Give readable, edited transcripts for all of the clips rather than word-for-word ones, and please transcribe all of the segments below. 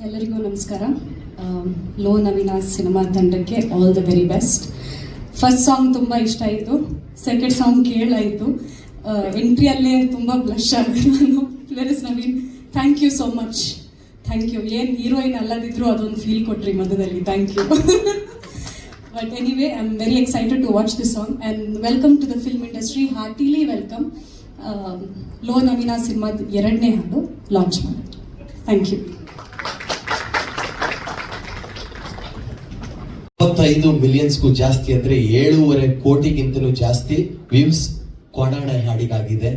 ಎಲ್ಲರಿಗೂ ನಮಸ್ಕಾರ. Low ನವೀನಾಸ್ cinema ತಂಡಕ್ಕೆ all the very best. First song ತುಂಬ ಇಷ್ಟ ಆಯಿತು, ಸೆಕೆಂಡ್ ಸಾಂಗ್ ಕೇಳಾಯಿತು, ಎಂಟ್ರಿಯಲ್ಲೇ ತುಂಬ ಬ್ಲಶ್ ಆಗಿದೆ ನಾನು. ವೆರ್ Naveen, thank you so much, thank you. ಏನು ಹೀರೋಯಿನ್ ಅಲ್ಲದಿದ್ರು ಅದೊಂದು ಫೀಲ್ ಕೊಟ್ರಿ ಮಧ್ಯದಲ್ಲಿ, thank you. But anyway, I am very excited to watch this song and welcome to the film industry, heartily welcome. ಲೋ ನವೀನಾಸ್ ಸಿನಿಮಾದ 2ನೇ ಹಾಡು ಲಾಂಚ್ ಮಾಡಿ. Thank you. 25 ಮಿಲಿಯನ್ಸ್ಗೂ ಜಾಸ್ತಿ ಅಂದ್ರೆ 7.5 ಕೋಟಿಗಿಂತಲೂ ಜಾಸ್ತಿ ವ್ಯೂಸ್ ಕೊಡಾಣೆ ಹಾಡಿಗಾಗಿದೆ.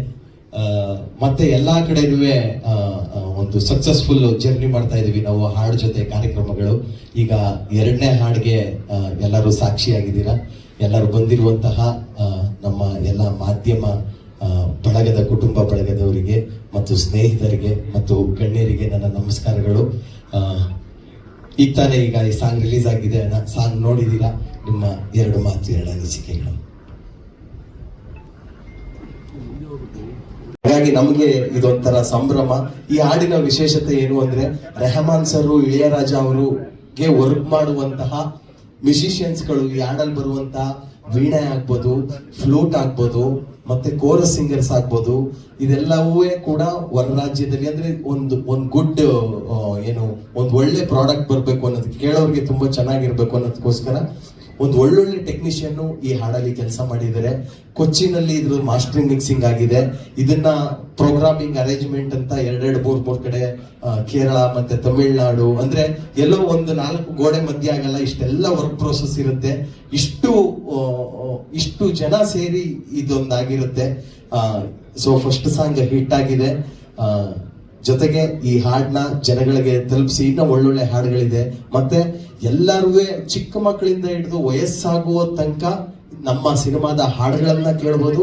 ಮತ್ತೆ ಎಲ್ಲಾ ಕಡೆನೂ ಒಂದು ಸಕ್ಸಸ್ಫುಲ್ ಜರ್ನಿ ಮಾಡ್ತಾ ಇದೀವಿ ನಾವು ಹಾಡು ಜೊತೆ ಕಾರ್ಯಕ್ರಮಗಳು. ಈಗ 2ನೇ ಹಾಡಿಗೆ ಎಲ್ಲರೂ ಸಾಕ್ಷಿಯಾಗಿದ್ದೀರಾ. ಎಲ್ಲರೂ ಬಂದಿರುವಂತಹ ನಮ್ಮ ಎಲ್ಲ ಮಾಧ್ಯಮ ಬಳಗದ ಕುಟುಂಬ ಬಳಗದವರಿಗೆ ಮತ್ತು ಸ್ನೇಹಿತರಿಗೆ ಮತ್ತು ಗಣ್ಯರಿಗೆ ನನ್ನ ನಮಸ್ಕಾರಗಳು. ಈಗ ತಾನೇ ಈ ಸಾಂಗ್ ರಿಲೀಸ್ ಆಗಿದೆ, ಸಾಂಗ್ ನೋಡಿದ್ದೀರಾ. ನಿಮ್ಮ 2 ಮಾತು 2 ಅನಿಸಿಕೆಗಳು. ಹಾಗಾಗಿ ನಮಗೆ ಇದೊಂಥರ ಸಂಭ್ರಮ. ಈ ಹಾಡಿನ ವಿಶೇಷತೆ ಏನು ಅಂದ್ರೆ, ರೆಹಮಾನ್ ಸರ್, ಇಳಿಯರಾಜ ಅವರಿಗೆ ವರ್ಕ್ ಮಾಡುವಂತಹ ಮ್ಯೂಸಿಷಿಯನ್ಸ್ಗಳು ಈ ಹಾಡಲ್ಲಿ ಬರುವಂತಹ ವೀಣೆ ಆಗ್ಬೋದು, ಫ್ಲೂಟ್ ಆಗ್ಬೋದು, ಮತ್ತೆ ಕೋರಸ್ ಸಿಂಗರ್ಸ್ ಆಗ್ಬೋದು, ಇದೆಲ್ಲವೂ ಕೂಡ ಹೊರ ರಾಜ್ಯದಲ್ಲಿ ಅಂದ್ರೆ ಒಂದು ಗುಡ್ ಒಂದು ಒಳ್ಳೆ ಪ್ರಾಡಕ್ಟ್ ಬರಬೇಕು ಅನ್ನೋದಕ್ಕೆ, ಕೇಳೋರಿಗೆ ತುಂಬಾ ಚೆನ್ನಾಗಿರ್ಬೇಕು ಅನ್ನೋದಕ್ಕೋಸ್ಕರ ಒಂದು ಒಳ್ಳೊಳ್ಳೆ ಟೆಕ್ನಿಷಿಯನ್ ಈ ಹಾಡಲ್ಲಿ ಕೆಲಸ ಮಾಡಿದ್ದಾರೆ. ಕೊಚ್ಚಿನಲ್ಲಿ ಇದ್ರ ಮಾಸ್ಟರಿಂಗ್ ಮಿಕ್ಸಿಂಗ್ ಆಗಿದೆ. ಇದನ್ನ ಪ್ರೋಗ್ರಾಮಿಂಗ್ ಅರೇಂಜ್ಮೆಂಟ್ ಅಂತ 2-3 ಕಡೆ ಕೇರಳ ಮತ್ತೆ ತಮಿಳ್ನಾಡು, ಅಂದ್ರೆ ಎಲ್ಲೋ ಒಂದು 4 ಗೋಡೆ ಮಧ್ಯೆ ಆಗಲ್ಲ, ಇಷ್ಟೆಲ್ಲ ವರ್ಕ್ ಪ್ರೋಸೆಸ್ ಇರುತ್ತೆ. ಇಷ್ಟು ಜನ ಸೇರಿ ಇದೊಂದಾಗಿರುತ್ತೆ. ಸೊ ಫಸ್ಟ್ ಸಾಂಗ್ ಹಿಟ್ ಆಗಿದೆ. ಜೊತೆಗೆ ಈ ಹಾಡನ್ನ ಜನಗಳಿಗೆ ತಲುಪಿಸಿ, ಇನ್ನೂ ಒಳ್ಳೊಳ್ಳೆ ಹಾಡುಗಳಿದೆ. ಮತ್ತೆ ಎಲ್ಲರೂ ಚಿಕ್ಕ ಮಕ್ಕಳಿಂದ ಹಿಡಿದು ವಯಸ್ಸಾಗುವ ತನಕ ನಮ್ಮ ಸಿನಿಮಾದ ಹಾಡುಗಳನ್ನ ಕೇಳ್ಬೋದು.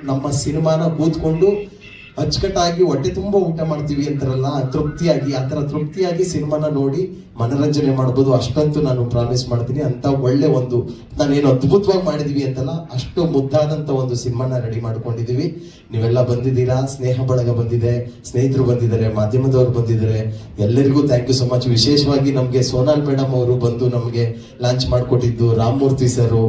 ನಮ್ಮ ಸಿನಿಮಾನ ಕೂತ್ಕೊಂಡು ಅಚ್ಚುಕಟ್ಟಾಗಿ ಹೊಟ್ಟೆ ತುಂಬ ಊಟ ಮಾಡ್ತೀವಿ ಅಂತಾರಲ್ಲ, ತೃಪ್ತಿಯಾಗಿ ಸಿನಿಮಾನ ನೋಡಿ ಮನರಂಜನೆ ಮಾಡ್ಬೋದು. ಅಷ್ಟಂತೂ ನಾನು ಪ್ರಾಮಿಸ್ ಮಾಡ್ತೀನಿ. ಅಂತ ಒಳ್ಳೆ ನಾನೇನು ಅದ್ಭುತವಾಗಿ ಮಾಡಿದೀವಿ ಅಂತಲ್ಲ, ಅಷ್ಟು ಮುದ್ದಾದಂತ ಒಂದು ಸಿನಿಮಾನ ರೆಡಿ ಮಾಡ್ಕೊಂಡಿದೀವಿ. ನೀವೆಲ್ಲ ಬಂದಿದ್ದೀರಾ, ಸ್ನೇಹ ಬಳಗ ಬಂದಿದೆ, ಸ್ನೇಹಿತರು ಬಂದಿದ್ದಾರೆ, ಮಾಧ್ಯಮದವರು ಬಂದಿದ್ದಾರೆ. ಎಲ್ಲರಿಗೂ ಥ್ಯಾಂಕ್ ಯು ಸೊ ಮಚ್. ವಿಶೇಷವಾಗಿ ನಮ್ಗೆ ಸೋನಾಲ್ ಮೇಡಮ್ ಅವರು ಬಂದು ನಮ್ಗೆ ಲಾಂಚ್ ಮಾಡ್ಕೊಟ್ಟಿದ್ದು, ರಾಮಮೂರ್ತಿ ಸರ್,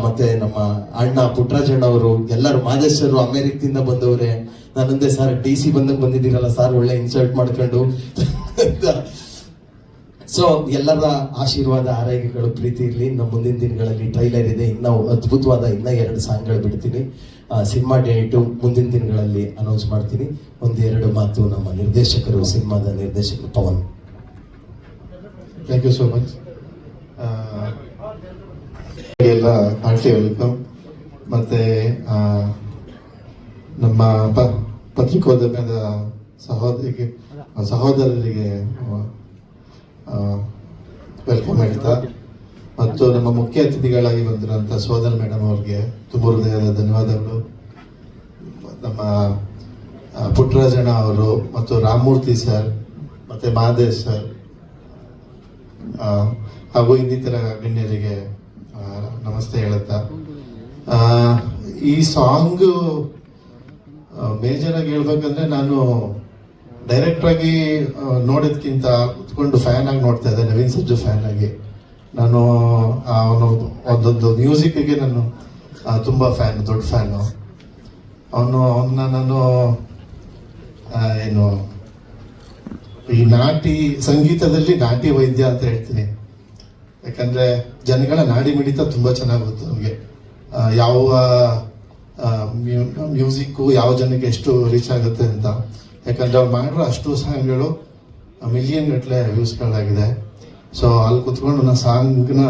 ಮತ್ತೆ ನಮ್ಮ ಅಣ್ಣ ಪುಟ್ಟರಾಜಣ್ಣ ಅವರು, ಎಲ್ಲರೂ, ಮಾದೇಶ್ವರು ಅಮೆರಿಕದಿಂದ ಬಂದವರೇ. ನಾನಂದೆ ಸರ್ DC ಬಂದಿದ್ದೀರಲ್ಲ ಸರ್, ಒಳ್ಳೆ ಇನ್ಸಲ್ಟ್ ಮಾಡ್ಕೊಂಡು. ಸೊ ಎಲ್ಲರ ಆಶೀರ್ವಾದ, ಆರೈಕೆಗಳು, ಪ್ರೀತಿ ಇರಲಿ. ನಮ್ಮ ಮುಂದಿನ ದಿನಗಳಲ್ಲಿ ಟ್ರೈಲರ್ ಇದೆ, ಇನ್ನೂ ಅದ್ಭುತವಾದ 2 ಸಾಂಗ್ಗಳು ಬಿಡ್ತೀನಿ. ಸಿನಿಮಾ ಡೇಟ್ ಮುಂದಿನ ದಿನಗಳಲ್ಲಿ ಅನೌನ್ಸ್ ಮಾಡ್ತೀನಿ. 1-2 ಮಾತು ನಮ್ಮ ಸಿನಿಮಾದ ನಿರ್ದೇಶಕರು Pavan. Thank you so much. ಎಲ್ಲ ಹಾರ್ಟ್ಲಿ ವೆಲ್ಕಮ್. ಮತ್ತೆ ನಮ್ಮ ಪತ್ರಿಕೋದ್ಯಮದ ಸಹೋದರರಿಗೆ ವೆಲ್ಕಮ್ ಹೇಳ್ತಾ, ಮತ್ತು ನಮ್ಮ ಮುಖ್ಯ ಅತಿಥಿಗಳಾಗಿ ಬಂದಿರುವಂಥ ಸೋದರ ಮೇಡಮ್ ಅವ್ರಿಗೆ ತುಂಬ ಹೃದಯದ ಧನ್ಯವಾದಗಳು. ನಮ್ಮ ಪುಟ್ಟರಾಜಣ್ಣ ಅವರು ಮತ್ತು ರಾಮಮೂರ್ತಿ ಸರ್ ಮತ್ತು ಮಹದೇಶ್ ಸರ್ ಹಾಗೂ ಇನ್ನಿತರ ಗಣ್ಯರಿಗೆ ನಮಸ್ತೆ ಹೇಳುತ್ತಾ, ಈ ಸಾಂಗು ಮೇಜರ್ ಆಗಿ ಹೇಳ್ಬೇಕಂದ್ರೆ, ನಾನು ಡೈರೆಕ್ಟರ್ ಆಗಿ ನೋಡೋದಕ್ಕಿಂತ ಕುತ್ಕೊಂಡು ಫ್ಯಾನ್ ಆಗಿ ನೋಡ್ತಾ ಇದ್ದೆ. ನವೀನ್ ಸಜ್ಜು ಫ್ಯಾನ್ ಆಗಿ ನಾನು ಒಂದೊಂದು ಮ್ಯೂಸಿಕ್ಗೆ ನಾನು ತುಂಬ ದೊಡ್ಡ ಫ್ಯಾನು. ಅವನ್ನ ನಾನು ಈ ಸಂಗೀತದಲ್ಲಿ ನಾಟಿ ವೈದ್ಯ ಅಂತ ಹೇಳ್ತೀನಿ. ಯಾಕಂದ್ರೆ ಜನಗಳ ನಾಡಿ ಮಿಡಿತ ತುಂಬಾ ಚೆನ್ನಾಗಿ ಗೊತ್ತು ನಮಗೆ. ಯಾವ ಮ್ಯೂಸಿಕ್ಕು ಯಾವ ಜನಕ್ಕೆ ಎಷ್ಟು ರೀಚ್ ಆಗುತ್ತೆ ಅಂತ. ಯಾಕಂದ್ರೆ ಅವ್ರು ಮಾಡಿರೋ ಅಷ್ಟು ಸಾಂಗ್ಗಳು ಮಿಲಿಯನ್ ಗಟ್ಟಲೆ ವ್ಯೂಸ್ಗಳಾಗಿದೆ. ಸೊ ಅಲ್ಲಿ ಕುತ್ಕೊಂಡು ನಾನು ಸಾಂಗ್ನ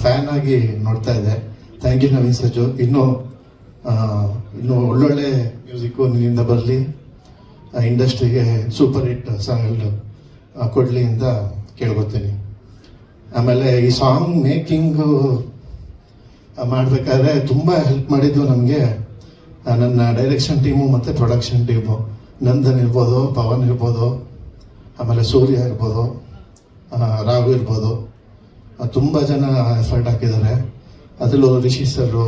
ಫ್ಯಾನ್ ಆಗಿ ನೋಡ್ತಾ ಇದ್ದೆ. ಥ್ಯಾಂಕ್ ಯು ನವೀನ್ ಸಜ್ಜು. ಇನ್ನೂ ಒಳ್ಳೊಳ್ಳೆ ಮ್ಯೂಸಿಕ್ಕು ನಿನ್ನಿಂದ ಬರಲಿ, ಇಂಡಸ್ಟ್ರಿಗೆ ಸೂಪರ್ ಹಿಟ್ ಸಾಂಗ್ಗಳು ಕೊಡಲಿ ಅಂತ ಕೇಳ್ಕೊತೀನಿ. ಆಮೇಲೆ ಈ ಸಾಂಗ್ ಮೇಕಿಂಗು ಮಾಡಬೇಕಾದ್ರೆ ತುಂಬ ಹೆಲ್ಪ್ ಮಾಡಿದ್ದು ನಮಗೆ ನನ್ನ ಡೈರೆಕ್ಷನ್ ಟೀಮು ಮತ್ತು ಪ್ರೊಡಕ್ಷನ್ ಟೀಮು. ನಂದನ್ ಇರ್ಬೋದು, ಪವನ್ ಇರ್ಬೋದು, ಆಮೇಲೆ ಸೂರ್ಯ ಇರ್ಬೋದು, ರಾಘು ಇರ್ಬೋದು, ತುಂಬ ಜನ ಎಫರ್ಟ್ ಹಾಕಿದ್ದಾರೆ. ಅದರಲ್ಲೂ ರಿಷಿ ಸರು,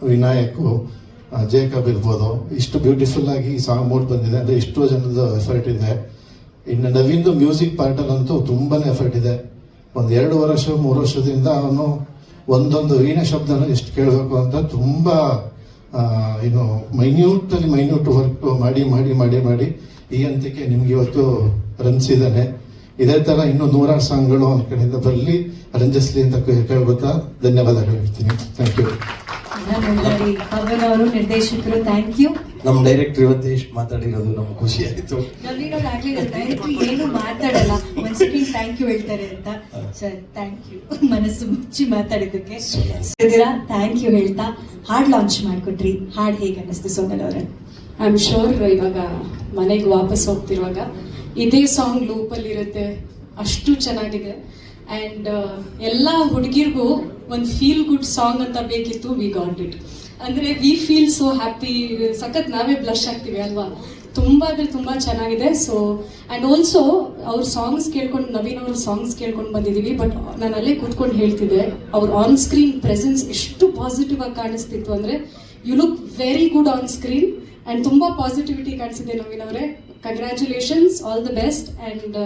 ವಿನಾಯಕು, ಜೇಕಬ್ ಇರ್ಬೋದು. ಇಷ್ಟು ಬ್ಯೂಟಿಫುಲ್ ಆಗಿ ಈ ಸಾಂಗ್ ಮೂಡ್ ಬಂದಿದೆ ಅಂದರೆ ಇಷ್ಟು ಜನದ ಎಫರ್ಟ್ ಇದೆ. ಇನ್ನು ನವೀನ್ದು ಮ್ಯೂಸಿಕ್ ಪಾರ್ಟಲ್ಲಂತೂ ತುಂಬಾನೇ ಎಫರ್ಟ್ ಇದೆ. ಒಂದು 2 ವರ್ಷ 3 ವರ್ಷದಿಂದ ಅವನು ಒಂದೊಂದು ವೀಣೆ ಶಬ್ದನ ಎಷ್ಟು ಕೇಳಬೇಕು ಅಂತ ತುಂಬಾ ಏನು ಮೈನ್ಯೂಟ್ ವರ್ಕ್ ಮಾಡಿ ಮಾಡಿ ಮಾಡಿ ಮಾಡಿ ಈ ಹಂತಕ್ಕೆ ನಿಮ್ಗೆ ಇವತ್ತು ರಂಜಿಸಿದ್ದಾನೆ. ಇದೇ ತರ ಇನ್ನು 100 ಸಾಂಗ್ಗಳು ಅವನ ಕಡೆಯಿಂದ ಬರಲಿ, ರಂಜಿಸ್ಲಿ ಅಂತ ಕೇಳ್ಕೊತಾ ಧನ್ಯವಾದಗಳು ಹೇಳ್ತೀನಿ. Thank you. ಪವನ್ ಅವರು ನಿರ್ದೇಶಕರು, ಥ್ಯಾಂಕ್ ಯು. ನಮ್ ಡೈರೆಕ್ಟರ್ ಇವತ್ತು ಎಷ್ಟು ಮಾತಾಡಿರೋದು ನಮ್ಗೆ ಖುಷಿ ಆಯ್ತು. ಡೈರೆಕ್ಟರ್ ಏನು ಮಾತಾಡಲ್ಲ, ಒಂದ್ ಸೆಕೆಂಡ್ ಥ್ಯಾಂಕ್ ಯು ಹೇಳ್ತಾರೆ ಅಂತ. ಸರ್ ಥ್ಯಾಂಕ್ ಯು, ಮನಸ್ಸು ಮುಚ್ಚಿ ಮಾತಾಡಿದ್ದಕ್ಕೆ. ಥ್ಯಾಂಕ್ ಯು ಹೇಳ್ತಾ ಹಾಡ್ ಲಾಂಚ್ ಮಾಡ್ಕೊಟ್ರಿ. ಹಾಡ್ ಹೇಗೆ ಅನ್ನಿಸ್ತು ಸೋನಲ್ ಅವರೇ? ಐ ಆಮ್ ಶೋರ್ ಇವಾಗ ಮನೆಗೆ ವಾಪಸ್ ಹೋಗ್ತಿರುವಾಗ ಇದೇ ಸಾಂಗ್ ಲೂಪಲ್ಲಿ ಇರುತ್ತೆ, ಅಷ್ಟು ಚೆನ್ನಾಗಿದೆ. ಆ್ಯಂಡ್ ಎಲ್ಲ ಹುಡುಗಿರ್ಗೂ ಒಂದು ಫೀಲ್ ಗುಡ್ ಸಾಂಗ್ ಅಂತ ಬೇಕಿತ್ತು, ವಿ ಗಾಟ್ ಇಟ್. ಅಂದರೆ ವಿ ಫೀಲ್ ಸೋ ಹ್ಯಾಪಿ, ಸಖತ್ ನಾವೇ ಬ್ಲಶ್ ಆಗ್ತೀವಿ ಅಲ್ವಾ, ತುಂಬ ಅಂದರೆ ತುಂಬ ಚೆನ್ನಾಗಿದೆ. ಸೊ ಆ್ಯಂಡ್ ಆಲ್ಸೋ ಅವ್ರ ಸಾಂಗ್ಸ್ ಕೇಳ್ಕೊಂಡು, ನವೀನ್ ಅವ್ರ ಸಾಂಗ್ಸ್ ಕೇಳ್ಕೊಂಡು ಬಂದಿದ್ದೀವಿ. ಬಟ್ ನಾನು ಅಲ್ಲೇ ಕೂತ್ಕೊಂಡು ಹೇಳ್ತಿದ್ದೆ, ಅವ್ರ ಆನ್ ಸ್ಕ್ರೀನ್ ಪ್ರೆಸೆನ್ಸ್ ಎಷ್ಟು ಪಾಸಿಟಿವ್ ಆಗಿ ಕಾಣಿಸ್ತಿತ್ತು ಅಂದರೆ, you look very good on screen and ತುಂಬ ಪಾಸಿಟಿವಿಟಿ ಕಾಣಿಸಿದೆ ನವೀನ್ ಅವರೇ. Congratulations, all the best. And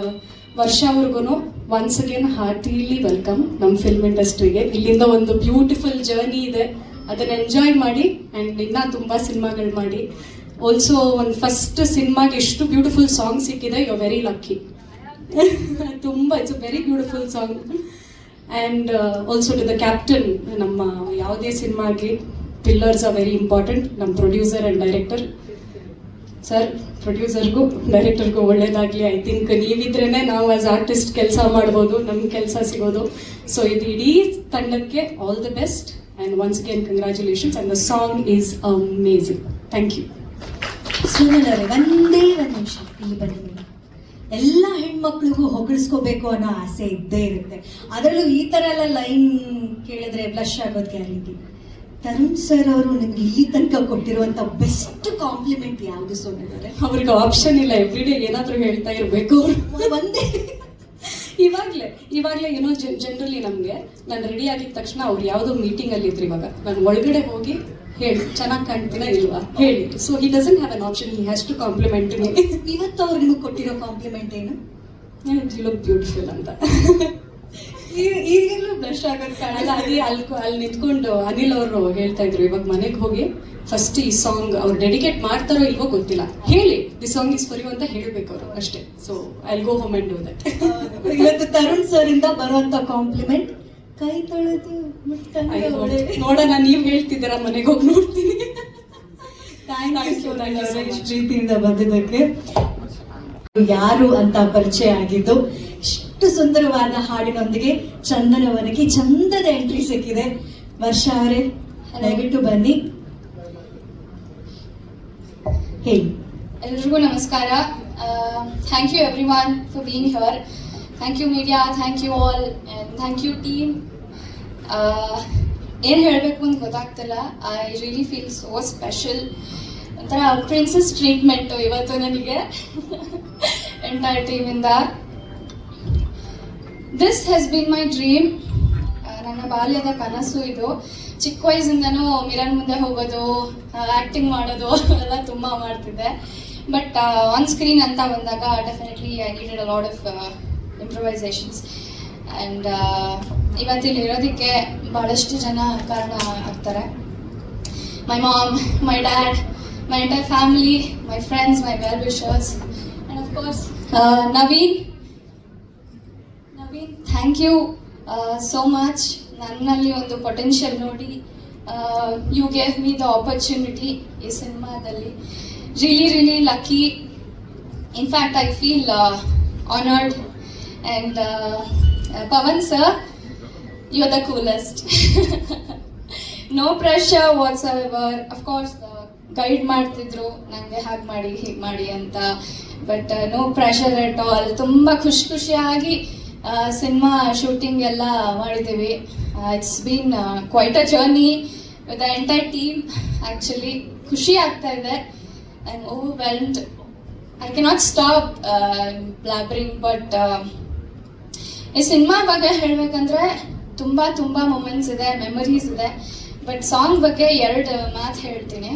ವರ್ಷ ಅವ್ರಿಗೂ ಒನ್ಸ್ ಅಗೇನ್ ಹಾರ್ಟಿಲಿ ವೆಲ್ಕಮ್ ನಮ್ಮ ಫಿಲ್ಮ್ ಇಂಡಸ್ಟ್ರಿಗೆ. ಇಲ್ಲಿಂದ ಒಂದು ಬ್ಯೂಟಿಫುಲ್ ಜರ್ನಿ ಇದೆ, ಅದನ್ನ ಎಂಜಾಯ್ ಮಾಡಿ ಆ್ಯಂಡ್ ಇನ್ನೂ ತುಂಬ ಸಿನಿಮಾಗಳು ಮಾಡಿ. ಆಲ್ಸೋ ಒಂದು ಫಸ್ಟ್ ಸಿನಿಮಾಗೆ ಎಷ್ಟು ಬ್ಯೂಟಿಫುಲ್ ಸಾಂಗ್ ಸಿಕ್ಕಿದೆ, ಯು ಆರ್ ವೆರಿ ಲಕ್ಕಿ. ತುಂಬ it's a very beautiful song. And also to the captain, ನಮ್ಮ ಯಾವುದೇ ಸಿನಿಮಾಗೆ ಪಿಲ್ಲರ್ಸ್ ಆರ್ ವೆರಿ ಇಂಪಾರ್ಟೆಂಟ್. ನಮ್ಮ ಪ್ರೊಡ್ಯೂಸರ್ ಆ್ಯಂಡ್ ಡೈರೆಕ್ಟರ್ ಸರ್, ಪ್ರೊಡ್ಯೂಸರ್ಗೂ ಡೈರೆಕ್ಟರ್ಗೂ ಒಳ್ಳೇದಾಗಲಿ. ಐ ಥಿಂಕ್ ನೀವಿದ್ರೇ ನಾವು ಆಸ್ ಆರ್ಟಿಸ್ಟ್ ಕೆಲಸ ಮಾಡ್ಬೋದು, ನಮ್ಗೆ ಕೆಲಸ ಸಿಗೋದು. ಸೊ ಇದು ಇಡೀ ತಂಡಕ್ಕೆ all the best and once again congratulations. And the song is amazing. Thank you. Sonal ಅವರೇ, ಒಂದೇ ಒಂದು ನಿಮಿಷ ಇಲ್ಲಿ ಬನ್ನಿ. ಎಲ್ಲ ಹೆಣ್ಮಕ್ಳಿಗೂ ಹೊಗಳಿಸ್ಕೋಬೇಕು ಅನ್ನೋ ಆಸೆ ಇದ್ದೇ ಇರುತ್ತೆ, ಅದರಲ್ಲೂ ಈ ಥರ ಎಲ್ಲ ಲೈನ್ ಕೇಳಿದ್ರೆ ಬ್ಲಶ್ ಆಗೋದು ಗ್ಯಾರಂಟಿ. ತರುಣ್ ಸರ್ ಅವರು ನಿಮ್ಗೆ ಇಲ್ಲಿ ತನಕ ಕೊಟ್ಟಿರುವಂತ ಬೆಸ್ಟ್ ಕಾಂಪ್ಲಿಮೆಂಟ್ ಯಾವುದು ಸೋನಲ್ ಅವರೇ? ಅವ್ರಿಗೆ ಆಪ್ಷನ್ ಇಲ್ಲ, ಎವ್ರಿ ಡೇ ಏನಾದರೂ ಹೇಳ್ತಾ ಇರಬೇಕು. ಒಂದೇ ಇವಾಗಲೇ ಏನೋ ಜನರಲಿ ನಮಗೆ, ನಾನು ರೆಡಿ ಆಗಿದ ತಕ್ಷಣ ಅವ್ರು ಯಾವುದೋ ಮೀಟಿಂಗಲ್ಲಿ ಇದ್ರು, ಇವಾಗ ನಾನು ಒಳಗಡೆ ಹೋಗಿ ಹೇಳಿ ಚೆನ್ನಾಗಿ ಕಾಣ್ತೀನ ಇಲ್ವಾ ಹೇಳಿ. So he doesn't have an option, he has to compliment me. ಇವತ್ತು ಅವ್ರು ನಿಮಗೆ ಕೊಟ್ಟಿರೋ ಕಾಂಪ್ಲಿಮೆಂಟ್ ಏನು? ಯು ಲುಕ್ ಬ್ಯೂಟಿಫುಲ್ ಅಂತ. ಈಗಲೂ ಬ್ಲಶ್ ಆಗೋದು ಅಲ್ಲ, ಅದೇ ಅಲ್ಲಿ ನಿಂತ್ಕೊಂಡು ಅನಿಲ್ ಅವರು ಹೇಳ್ತಾ ಇದ್ರು, ಇವಾಗ ಮನೆಗೆ ಹೋಗಿ ಫಸ್ಟ್ ಈ ಸಾಂಗ್ ಅವ್ರು ಡೆಡಿಕೇಟ್ ಮಾಡ್ತಾರೋ ಇಲ್ವೋ ಗೊತ್ತಿಲ್ಲ, ಹೇಳಿ the song is for you ಅಂತ ಹೇಳ್ಬೇಕು ಅವರು ಅಷ್ಟೇ. So I will go home and do that. ಇವತ್ತು ತರುಣ್ ಸರ್ ಇಂದ ಬರುವಂತ ಕಾಂಪ್ಲಿಮೆಂಟ್, ಕೈ ತೊಳೆದು ನೋಡೋಣ, ನೀವು ಹೇಳ್ತಿದ್ದೀರಾ, ಮನೆಗೆ ಹೋಗಿ ನೋಡ್ತೀನಿ. ಥ್ಯಾಂಕ್ ಯು ಇಷ್ಟು ಪ್ರೀತಿಯಿಂದ ಬಂದಿದ್ದಕ್ಕೆ. ಯಾರು ಅಂತ ಪರಿಚಯ ಆಗಿದ್ದು, ಇಷ್ಟು ಸುಂದರವಾದ ಹಾಡಿನೊಂದಿಗೆ ಚಂದನವನಕ್ಕೆ ಚಂದದ ಎಂಟ್ರಿ ಸಿಕ್ಕಿದೆ. ವರ್ಷ ಅವರೇ ದಯವಿಟ್ಟು ಬನ್ನಿ, ಹೇಳಿ. ಎಲ್ರಿಗೂ ನಮಸ್ಕಾರ. Thank you everyone for being here. Thank you media, thank you all, and thank you team. ಏನು ಹೇಳಬೇಕು ಅಂತ ಗೊತ್ತಾಗ್ತಿಲ್ಲ. I really feel so special. ಒಂಥರ ಪ್ರಿನ್ಸಸ್ ಟ್ರೀಟ್ಮೆಂಟು ಇವತ್ತು ನನಗೆ ಎಂಟೈರ್ ಟೀಮಿಂದ. This has been my dream. ನನ್ನ ಬಾಲ್ಯದ ಕನಸು ಇದು. ಚಿಕ್ಕ ವಯಸ್ಸಿಂದನೂ ಮಿರರ್ ಮುಂದೆ ಹೋಗೋದು, ಆ್ಯಕ್ಟಿಂಗ್ ಮಾಡೋದು ಎಲ್ಲ ತುಂಬ ಮಾಡ್ತಿದ್ದೆ. ಬಟ್ ಆನ್ ಸ್ಕ್ರೀನ್ ಅಂತ ಬಂದಾಗ definitely I needed a lot of improvisations. And ಇವತ್ತಿಲ್ಲಿ ಇರೋದಕ್ಕೆ ಭಾಳಷ್ಟು ಜನ ಕಾರಣ ಆಗ್ತಾರೆ. My mom, my dad, my entire family, my friends, my well wishers, and of course Naveen. Thank you so much. ನನ್ನಲ್ಲಿ ಒಂದು ಪೊಟೆನ್ಷಿಯಲ್ ನೋಡಿ you gave me the opportunity ಈ ಸಿನಿಮಾದಲ್ಲಿ. Really lucky. In fact I feel honoured. And Pavan sir, you are the coolest. No pressure whatsoever. Of course guide ಮಾಡ್ತಿದ್ರು ನನಗೆ ಹಾಗೆ ಮಾಡಿ ಹೀಗೆ ಮಾಡಿ ಅಂತ, but no pressure at all. ತುಂಬ ಖುಷಿಯಾಗಿ ಸಿನಿಮಾ ಶೂಟಿಂಗ್ ಎಲ್ಲ ಮಾಡಿದ್ದೀವಿ. It's been quite a journey with the entire team. Actually ಖುಷಿ ಆಗ್ತಾ ಇದೆ. I am overwhelmed. I cannot stop blabbering. But ಈ ಸಿನಿಮಾ ಬಗ್ಗೆ ಹೇಳಬೇಕಂದ್ರೆ ತುಂಬ ಮೊಮೆಂಟ್ಸ್ ಇದೆ, ಮೆಮರೀಸ್ ಇದೆ. ಬಟ್ ಸಾಂಗ್ ಬಗ್ಗೆ 2 ಮಾತು ಹೇಳ್ತೀನಿ.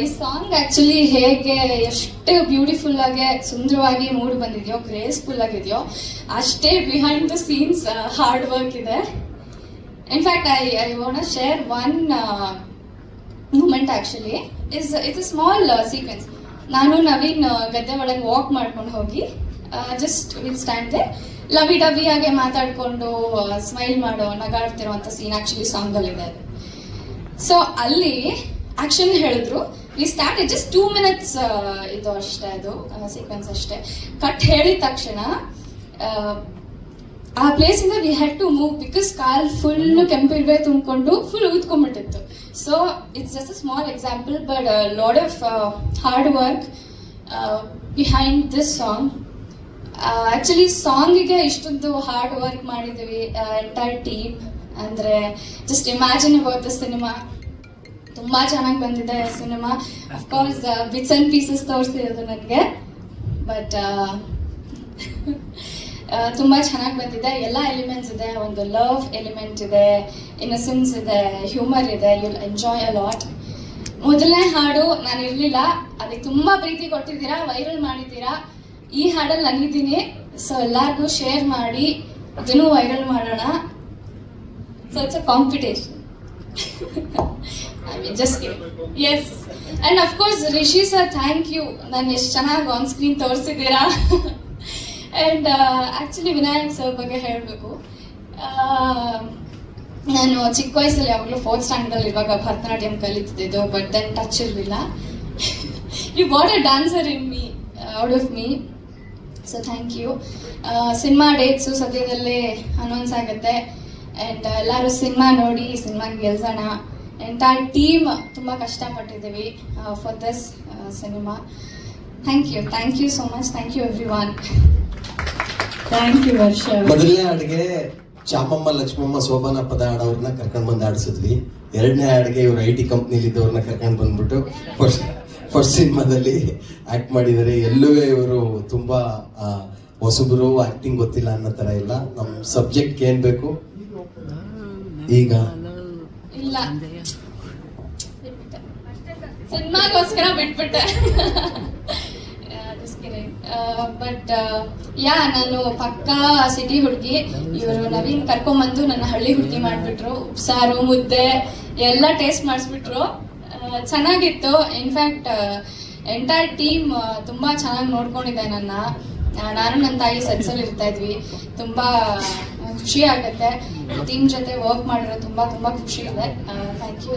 ಈ ಸಾಂಗ್ ಆಕ್ಚುಲಿ ಹೇಗೆ ಎಷ್ಟು ಬ್ಯೂಟಿಫುಲ್ ಆಗಿ ಸುಂದರವಾಗಿ ಮೂಡ್ ಬಂದಿದೆಯೋ, ಗ್ರೇಸ್ಫುಲ್ ಆಗಿದೆಯೋ, ಅಷ್ಟೇ behind the scenes hard work ಇದೆ. In fact I want share one moment. Actually it's a small sequence. ನಾನು ನವೀನ್ ಗದ್ದೆ ಒಳಗೆ ವಾಕ್ ಮಾಡ್ಕೊಂಡು ಹೋಗಿ just will stand there, lovey dovey ಆಗಿ ಮಾತಾಡ್ಕೊಂಡು ಸ್ಮೈಲ್ ಮಾಡೋ, ನಗಾಡ್ತಿರುವಂತ ಸೀನ್ ಆಕ್ಚುಲಿ ಸಾಂಗ್ ಅಲ್ಲಿ ಇದೆ. ಸೊ ಅಲ್ಲಿ ಆಕ್ಷನ್ ಹೇಳಿದ್ರು, ವಿ ಸ್ಟಾರ್ಟ್ ಜಸ್ಟ್ 2 minutes ಇದು ಅಷ್ಟೇ, ಅದು ಸೀಕ್ವೆನ್ಸ್ ಅಷ್ಟೇ. ಕಟ್ ಹೇಳಿದ ತಕ್ಷಣ ಆ ಪ್ಲೇಸ್ ಇಂದ we had to move, because ಕಾಲ್ ಫುಲ್ ಕೆಂಪಿರುವೆ ತುಂಬಿಕೊಂಡು ಫುಲ್ ಊದ್ಕೊಂಡ್ಬಿಟ್ಟಿತ್ತು. So it's just a small example, but lot of hard work behind this song. Actually ಸಾಂಗಿಗೆ ಇಷ್ಟೊಂದು ಹಾರ್ಡ್ ವರ್ಕ್ ಮಾಡಿದ್ದೀವಿ, ಎಂಟೈರ್ ಟೀಮ್. ಅಂದ್ರೆ just imagine about the cinema. ತುಂಬಾ ಚೆನ್ನಾಗಿ ಬಂದಿದೆ cinema. Of course bits and pieces ತೋರಿಸಿರೋದು ನನಗೆ, ಬಟ್ ತುಂಬಾ ಚೆನ್ನಾಗಿ ಬಂದಿದೆ. ಎಲ್ಲ ಎಲಿಮೆಂಟ್ಸ್ ಇದೆ, ಒಂದು ಲವ್ ಎಲಿಮೆಂಟ್ ಇದೆ, ಇನ್ನಸೆನ್ಸ್ ಇದೆ, ಹ್ಯೂಮರ್ ಇದೆ. You will enjoy a lot. ಮೊದಲನೇ ಹಾಡು ನಾನು ಇರಲಿಲ್ಲ, ಅದಕ್ಕೆ ತುಂಬಾ ಪ್ರೀತಿ ಕೊಟ್ಟಿದ್ದೀರಾ, ವೈರಲ್ ಮಾಡಿದ್ದೀರಾ. ಈ ಹಾಡಲ್ಲಿ ನಾನಿದ್ದೀನಿ, ಸೊ ಎಲ್ಲರಿಗೂ ಶೇರ್ ಮಾಡಿ ಇದನ್ನು ವೈರಲ್ ಮಾಡೋಣ. So it's a competition. I mean, just kidding. Yes. And of course, Rishi sir, thank you. ನಾನು ಎಷ್ಟು ಚೆನ್ನಾಗಿ ಆನ್ ಸ್ಕ್ರೀನ್ ತೋರಿಸಿದ್ದೀರಾ. ಆ್ಯಂಡ್ ಆ್ಯಕ್ಚುಲಿ ವಿನಾಯಕ್ ಸರ್ ಬಗ್ಗೆ ಹೇಳಬೇಕು. ನಾನು ಚಿಕ್ಕ ವಯಸ್ಸಲ್ಲಿ ಯಾವಾಗಲೂ 4th standard ಇರುವಾಗ ಭರತನಾಟ್ಯಂ ಕಲಿತಿದ್ದು, ಬಟ್ ದೆನ್ ಟಚ್ ಇರಲಿಲ್ಲ. You got a dancer in me, out of me. So thank you. Cinema dates ಸದ್ಯದಲ್ಲೇ ಅನೌನ್ಸ್ ಆಗುತ್ತೆ. ಆ್ಯಂಡ್ ಎಲ್ಲರೂ ಸಿನಿಮಾ ನೋಡಿ ಸಿನಿಮಾಗೆ ಗೆಲ್ಸೋಣ. ಎಂಟೈರ್ ಟೀಮ್ ತುಂಬ ಕಷ್ಟಪಟ್ಟಿದ್ದೀವಿ for this cinema. Thank you so much. Thank you everyone. Thank you Varsha. ಮೊದಲನೇ ಹಾಡಿಗೆ ಚಾಮಮ್ಮ, ಲಕ್ಷ್ಮಮ್ಮ, ಶೋಭನಾ ಪದ ಹಾಡೋರ್ನ ಕರ್ಕೊಂಡ್ ಬಂದು ಆಡಿಸಿದ್ವಿ. 2ನೇ ಹಾಡಿಗೆ ಇವರು IT ಕಂಪ್ನಿಲಿ ಇದ್ದವ್ರನ್ನ ಕರ್ಕೊಂಡ್ ಬಂದ್ಬಿಟ್ಟು ಫಸ್ಟ್ ಸಿನಿಮಾದಲ್ಲಿ ಆಕ್ಟ್ ಮಾಡಿದ್ದಾರೆ. ಎಲ್ಲೂ ಇವರು ತುಂಬಾ ಹೊಸಬರು, ಆಕ್ಟಿಂಗ್ ಗೊತ್ತಿಲ್ಲ ಅನ್ನೋ ತರ ಇಲ್ಲ. ನಮ್ ಸಬ್ಜೆಕ್ಟ್ ಏನ್ ಬೇಕು ಈಗ ಇಲ್ಲ, ಸಿನಿಮಾಗೋಸ್ಕರ ಬಿಟ್ಬಿಟ್ಟೆ. ಬಟ್ ಯಾ, ನಾನು ಪಕ್ಕಾ ಸಿಟಿ ಹುಡುಗಿ. ಇವರು ನವೀನ್ ಕರ್ಕೊಂಬಂದು ನನ್ನ ಹಳ್ಳಿ ಹುಡುಗಿ ಮಾಡಿಬಿಟ್ರು. ಉಪ್ಸಾರು, ಮುದ್ದೆ ಎಲ್ಲ ಟೇಸ್ಟ್ ಮಾಡಿಸ್ಬಿಟ್ರು. ಚೆನ್ನಾಗಿತ್ತು. ಇನ್ಫ್ಯಾಕ್ಟ್ ಎಂಟೈರ್ ಟೀಮ್ ತುಂಬ ಚೆನ್ನಾಗಿ ನೋಡ್ಕೊಂಡಿದೆ ನನ್ನ. ನಾನು ನನ್ನ ತಾಯಿ ಸೆಟ್ಸಲ್ಲಿ ಇರ್ತಾ ಇದ್ವಿ. ತುಂಬ ಖುಷಿ ಆಗುತ್ತೆ ಟೀಮ್ ಜೊತೆ ವರ್ಕ್ ಮಾಡಿರೋ. ತುಂಬ ಖುಷಿ ಇದೆ. Thank you.